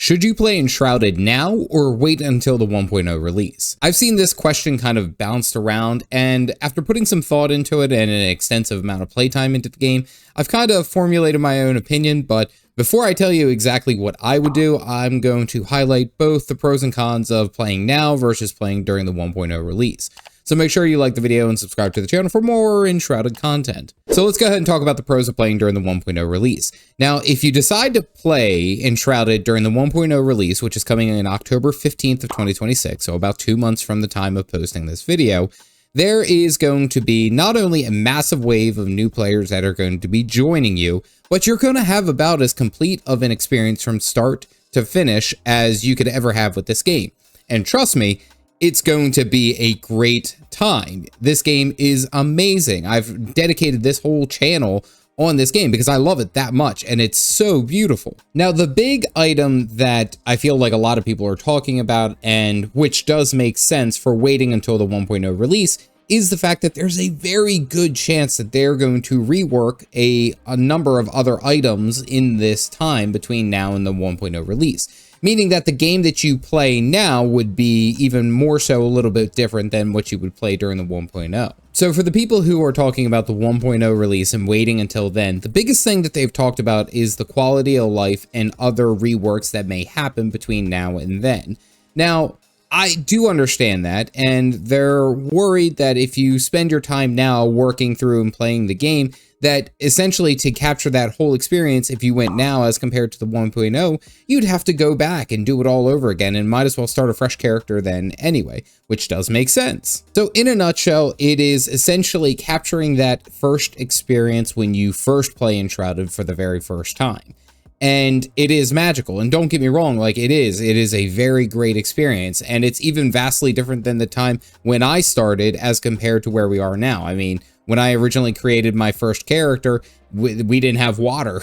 Should you play Enshrouded now or wait until the 1.0 release? I've seen this question kind of bounced around, and after putting some thought into it and an extensive amount of playtime into the game, I've kind of formulated my own opinion. But before I tell you exactly what I would do, I'm going to highlight both the pros and cons of playing now versus playing during the 1.0 release. So make sure you like the video and subscribe to the channel for more Enshrouded content. So let's go ahead and talk about the pros of playing during the 1.0 release. Now, if you decide to play Enshrouded during the 1.0 release, which is coming in October 15th of 2026, so about 2 months from the time of posting this video, there is going to be not only a massive wave of new players that are going to be joining you, but you're going to have about as complete of an experience from start to finish as you could ever have with this game. And trust me, it's going to be a great time. This game is amazing. I've dedicated this whole channel on this game because I love it that much, and it's so beautiful. Now, the big item that I feel like a lot of people are talking about, and which does make sense for waiting until the 1.0 release, is the fact that there's a very good chance that they're going to rework a number of other items in this time between now and the 1.0 release. Meaning that the game that you play now would be even more so a little bit different than what you would play during the 1.0. So for the people who are talking about the 1.0 release and waiting until then, the biggest thing that they've talked about is the quality of life and other reworks that may happen between now and then. Now, I do understand that, and they're worried that if you spend your time now working through and playing the game, that essentially to capture that whole experience, if you went now as compared to the 1.0, you'd have to go back and do it all over again and might as well start a fresh character then anyway, which does make sense. So in a nutshell, it is essentially capturing that first experience when you first play Enshrouded for the very first time. And it is magical, and don't get me wrong, like it is a very great experience, and it's even vastly different than the time when I started as compared to where we are now. I mean, when I originally created my first character, we didn't have water.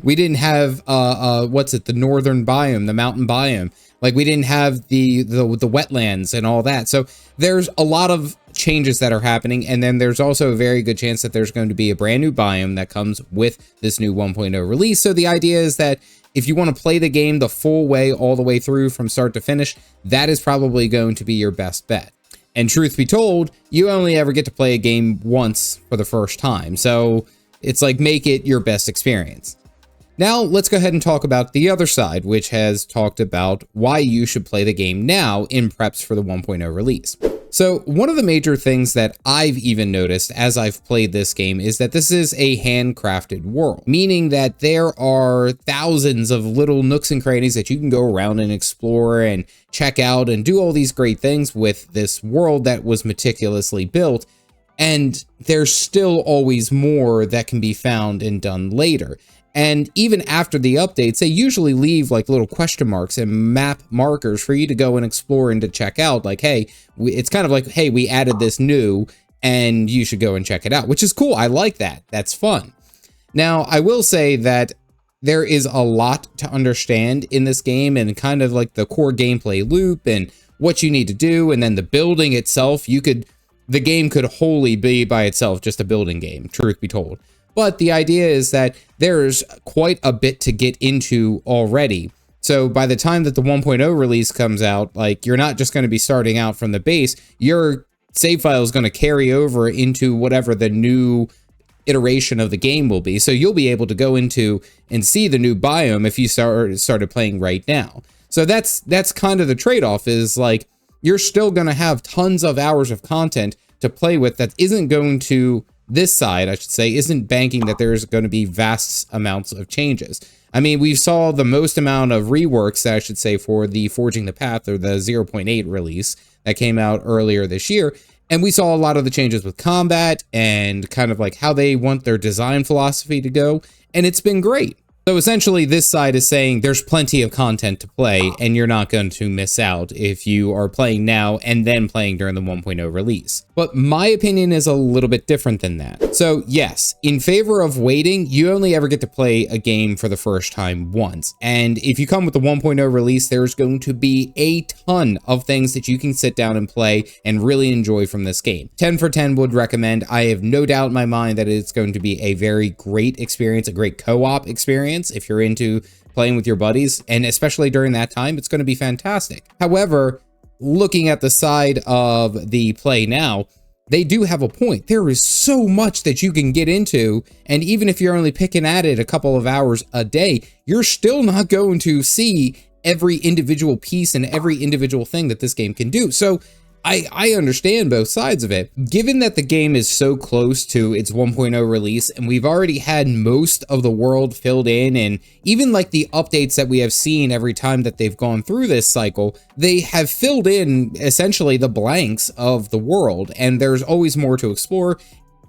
We didn't have, the northern biome, the mountain biome. Like, we didn't have the wetlands and all that. So there's a lot of changes that are happening. And then there's also a very good chance that there's going to be a brand new biome that comes with this new 1.0 release. So the idea is that if you want to play the game the full way, all the way through from start to finish, that is probably going to be your best bet. And truth be told, you only ever get to play a game once for the first time. So it's like, make it your best experience. Now, let's go ahead and talk about the other side, which has talked about why you should play the game now in preps for the 1.0 release. So one of the major things that I've even noticed as I've played this game is that this is a handcrafted world, meaning that there are thousands of little nooks and crannies that you can go around and explore and check out and do all these great things with this world that was meticulously built. And there's still always more that can be found and done later. And even after the updates, they usually leave like little question marks and map markers for you to go and explore and to check out. Like, hey, it's kind of like, hey, we added this new and you should go and check it out, which is cool. I like that. That's fun. Now, I will say that there is a lot to understand in this game and kind of like the core gameplay loop and what you need to do. And then the building itself, the game could wholly be by itself just a building game, truth be told. But the idea is that there's quite a bit to get into already. So by the time that the 1.0 release comes out, like, you're not just going to be starting out from the base. Your save file is going to carry over into whatever the new iteration of the game will be. So you'll be able to go into and see the new biome if you started playing right now. So that's kind of the trade-off, is like, you're still going to have tons of hours of content to play with that isn't going to, this side, I should say, isn't banking that there's going to be vast amounts of changes. I mean, we saw the most amount of reworks, I should say, for the Forging the Path, or the 0.8 release that came out earlier this year. And we saw a lot of the changes with combat and kind of like how they want their design philosophy to go. And it's been great. So essentially, this side is saying there's plenty of content to play, and you're not going to miss out if you are playing now and then playing during the 1.0 release. But my opinion is a little bit different than that. So yes, in favor of waiting, you only ever get to play a game for the first time once. And if you come with the 1.0 release, there's going to be a ton of things that you can sit down and play and really enjoy from this game. 10 for 10 would recommend. I have no doubt in my mind that it's going to be a very great experience, a great co-op experience. If you're into playing with your buddies, and especially during that time, it's going to be fantastic. However, looking at the side of the play now, they do have a point. There is so much that you can get into, and even if you're only picking at it a couple of hours a day, you're still not going to see every individual piece and every individual thing that this game can do. So I understand both sides of it. Given that the game is so close to its 1.0 release, and we've already had most of the world filled in, and even like the updates that we have seen every time that they've gone through this cycle, they have filled in essentially the blanks of the world, and there's always more to explore.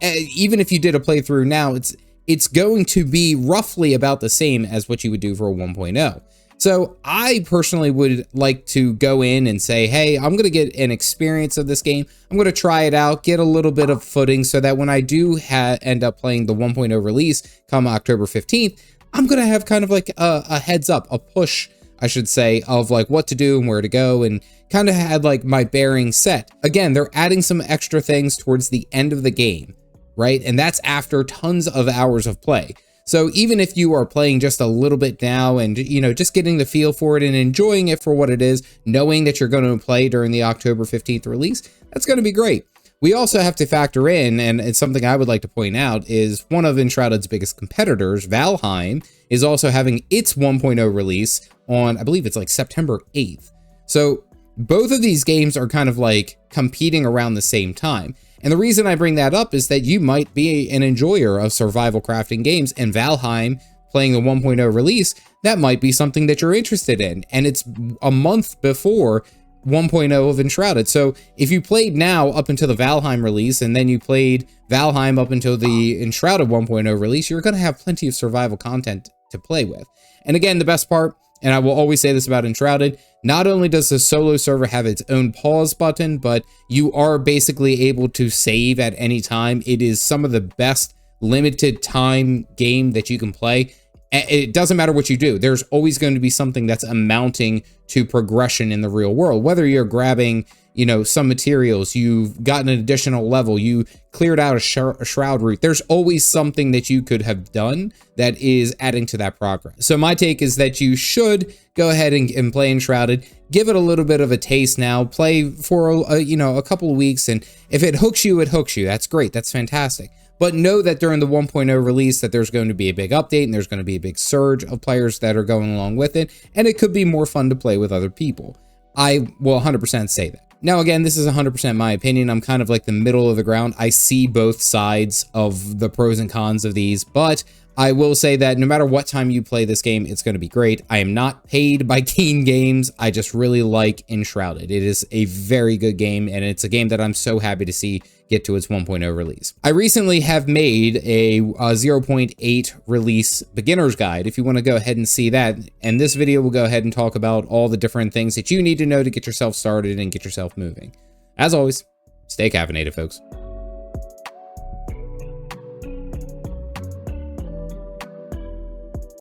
Even if you did a playthrough now, it's going to be roughly about the same as what you would do for a 1.0. So I personally would like to go in and say, hey, I'm going to get an experience of this game. I'm going to try it out, get a little bit of footing so that when I do end up playing the 1.0 release come October 15th, I'm going to have kind of like a heads up, a push, I should say, of like what to do and where to go, and kind of had like my bearings set. Again, they're adding some extra things towards the end of the game, right? And that's after tons of hours of play. So even if you are playing just a little bit now and, you know, just getting the feel for it and enjoying it for what it is, knowing that you're going to play during the October 15th release, that's going to be great. We also have to factor in, and it's something I would like to point out, is one of Enshrouded's biggest competitors, Valheim, is also having its 1.0 release on, I believe it's like September 8th. So both of these games are kind of like competing around the same time. And the reason I bring that up is that you might be an enjoyer of survival crafting games, and Valheim playing the 1.0 release, that might be something that you're interested in. And it's a month before 1.0 of Enshrouded. So if you played now up until the Valheim release, and then you played Valheim up until the Enshrouded 1.0 release, you're going to have plenty of survival content to play with. And again, the best part, and I will always say this about Enshrouded, not only does the solo server have its own pause button, but you are basically able to save at any time. It is some of the best limited time game that you can play. It doesn't matter what you do. There's always going to be something that's amounting to progression in the real world, whether you're grabbing, you know, some materials, you've gotten an additional level, you cleared out a shroud route. There's always something that you could have done that is adding to that progress. So my take is that you should go ahead and play Enshrouded, give it a little bit of a taste now, play for a couple of weeks, and if it hooks you, it hooks you. That's great. That's fantastic. But know that during the 1.0 release that there's going to be a big update, and there's going to be a big surge of players that are going along with it, and it could be more fun to play with other people. I will 100% say that. Now, again, this is 100% my opinion. I'm kind of like the middle of the ground. I see both sides of the pros and cons of these, but I will say that no matter what time you play this game, it's going to be great. I am not paid by Keen Games. I just really like Enshrouded. It is a very good game, and it's a game that I'm so happy to see get to its 1.0 release. I recently have made a 0.8 release beginner's guide if you want to go ahead and see that. And this video will go ahead and talk about all the different things that you need to know to get yourself started and get yourself moving. As always, stay caffeinated, folks.